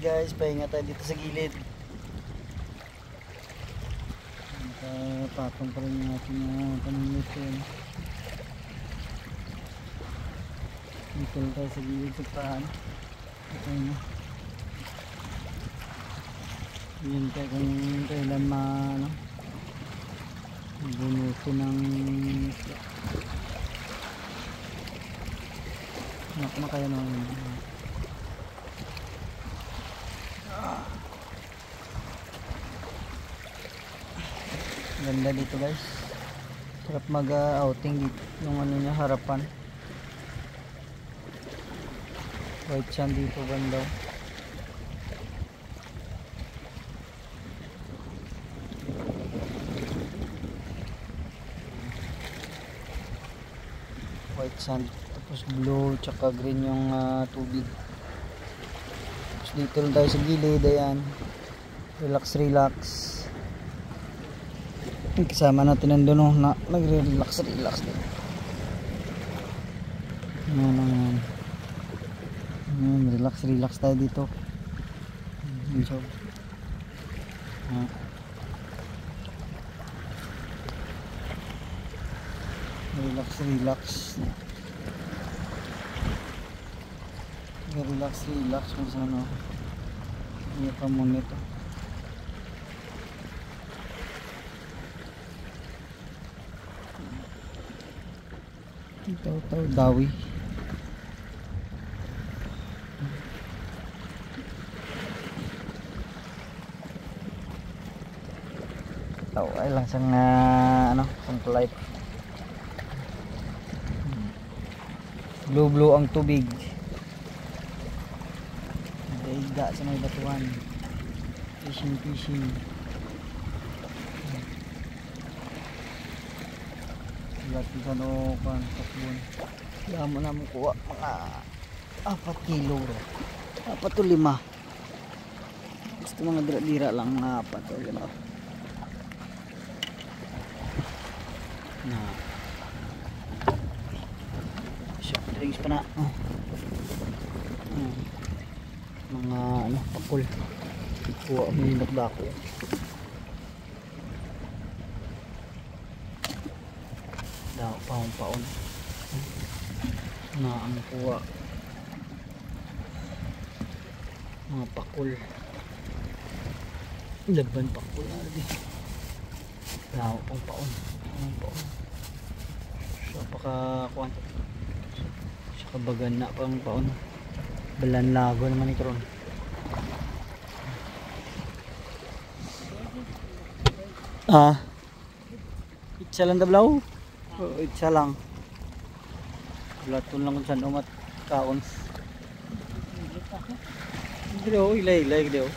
guys, pahinga tayo dito sa gilid. Patong pa rin yung ating panungutin. Dito tayo sa gilid sa paan. Okay na. Yun tayo kung kailan bunutin ng kaya naman. Ganda dito guys, sarap mag outing dito. Yung ano niya, harapan white sand dito banda. White sand, tapos blue tsaka green yung tubig. Tapos dito lang tayo sa gilid, ayan, relax relax. Kasama natin nandun na nagre-relax din. Relax tayo dito. So, relax kung saan hindi pa muna ito. Taw dawi. Taw ay lang sang sang light. Blue ang tubig. Daigda sa may batuan. Fishing. Lati sa nokan takbon. Damo na mo kuha mga 4 kilo ro. 4 to 5. Gusto mga dira lang na 4 to 5. Na. Soft drinks pa na. Mga pakul. Kuha mo yung dako. Paon na ang kuha mga pakul, laban pakul lagi daw pang paon so pakakuan sa kabagan na pang paon balan lago naman ito ron. Itsa lang dablaw. Itsa lang. Laton lang kung saan umat kaon. Hindi daw, ilay daw.